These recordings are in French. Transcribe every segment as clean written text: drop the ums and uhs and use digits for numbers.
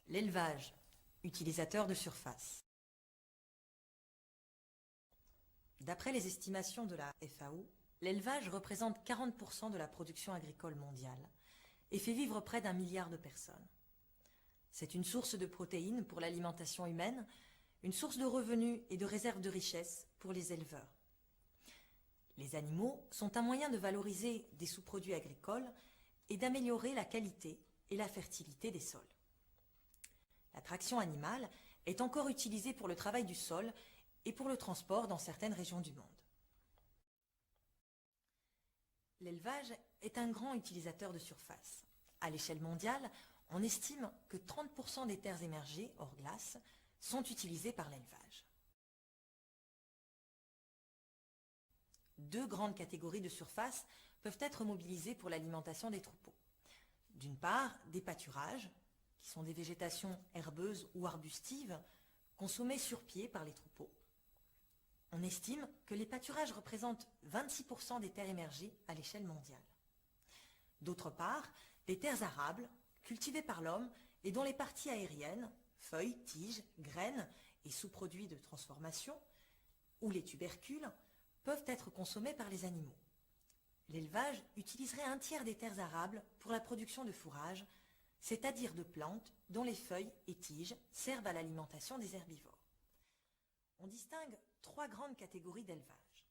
L'élevage, utilisateur de surface. D'après les estimations de la FAO, l'élevage représente 40% de la production agricole mondiale et fait vivre près d'1 milliard de personnes. C'est une source de protéines pour l'alimentation humaine, une source de revenus et de réserves de richesse pour les éleveurs. Les animaux sont un moyen de valoriser des sous-produits agricoles et d'améliorer la qualité et la fertilité des sols. La traction animale est encore utilisée pour le travail du sol et pour le transport dans certaines régions du monde. L'élevage est un grand utilisateur de surface. À l'échelle mondiale, on estime que 30% des terres émergées, hors glace, sont utilisées par l'élevage. Deux grandes catégories de surface peuvent être mobilisées pour l'alimentation des troupeaux. D'une part, des pâturages, qui sont des végétations herbeuses ou arbustives, consommées sur pied par les troupeaux. On estime que les pâturages représentent 26% des terres émergées à l'échelle mondiale. D'autre part, des terres arables, cultivées par l'homme et dont les parties aériennes, feuilles, tiges, graines et sous-produits de transformation, ou les tubercules, peuvent être consommés par les animaux. L'élevage utiliserait un tiers des terres arables pour la production de fourrage, c'est-à-dire de plantes dont les feuilles et tiges servent à l'alimentation des herbivores. On distingue trois grandes catégories d'élevage.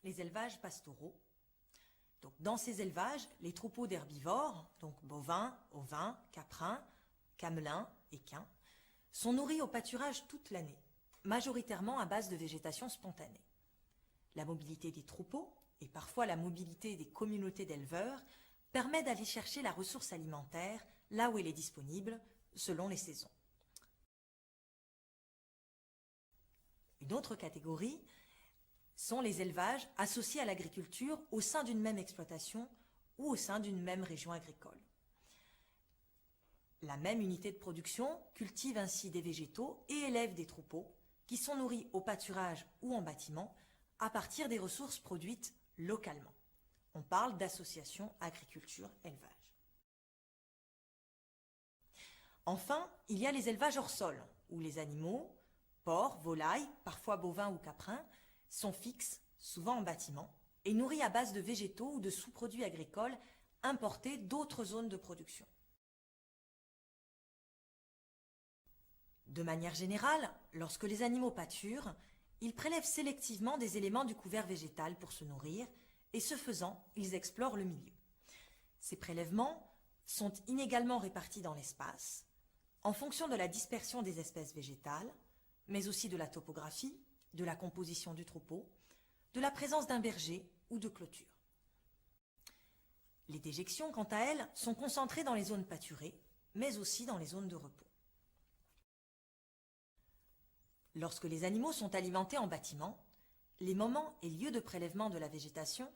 Les élevages pastoraux. Donc, dans ces élevages, les troupeaux d'herbivores, donc bovins, ovins, caprins, camelins, équins, sont nourris au pâturage toute l'année, majoritairement à base de végétation spontanée. La mobilité des troupeaux, et parfois la mobilité des communautés d'éleveurs, permet d'aller chercher la ressource alimentaire là où elle est disponible, selon les saisons. Une autre catégorie sont les élevages associés à l'agriculture au sein d'une même exploitation ou au sein d'une même région agricole. La même unité de production cultive ainsi des végétaux et élève des troupeaux qui sont nourris au pâturage ou en bâtiment à partir des ressources produites localement. On parle d'association agriculture-élevage. Enfin, il y a les élevages hors sol, où les animaux, porcs, volailles, parfois bovins ou caprins, sont fixes, souvent en bâtiment, et nourris à base de végétaux ou de sous-produits agricoles importés d'autres zones de production. De manière générale, lorsque les animaux pâturent, ils prélèvent sélectivement des éléments du couvert végétal pour se nourrir, et ce faisant, ils explorent le milieu. Ces prélèvements sont inégalement répartis dans l'espace, en fonction de la dispersion des espèces végétales, mais aussi de la topographie, de la composition du troupeau, de la présence d'un berger ou de clôture. Les déjections, quant à elles, sont concentrées dans les zones pâturées, mais aussi dans les zones de repos. Lorsque les animaux sont alimentés en bâtiment, les moments et lieux de prélèvement de la végétation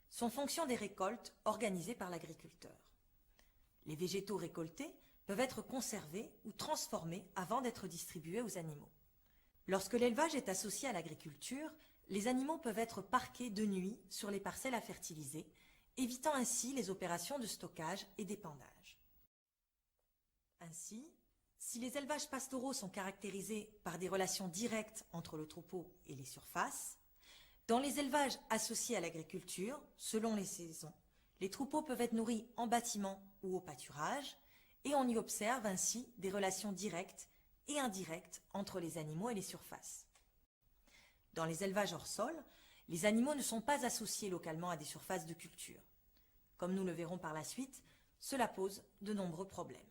sont fonction des récoltes organisées par l'agriculteur. Les végétaux récoltés peuvent être conservés ou transformés avant d'être distribués aux animaux. Lorsque l'élevage est associé à l'agriculture, les animaux peuvent être parqués de nuit sur les parcelles à fertiliser, évitant ainsi les opérations de stockage et d'épandage. Ainsi, si les élevages pastoraux sont caractérisés par des relations directes entre le troupeau et les surfaces, dans les élevages associés à l'agriculture, selon les saisons, les troupeaux peuvent être nourris en bâtiment ou au pâturage, et on y observe ainsi des relations directes et indirectes entre les animaux et les surfaces. Dans les élevages hors sol, les animaux ne sont pas associés localement à des surfaces de culture. Comme nous le verrons par la suite, cela pose de nombreux problèmes.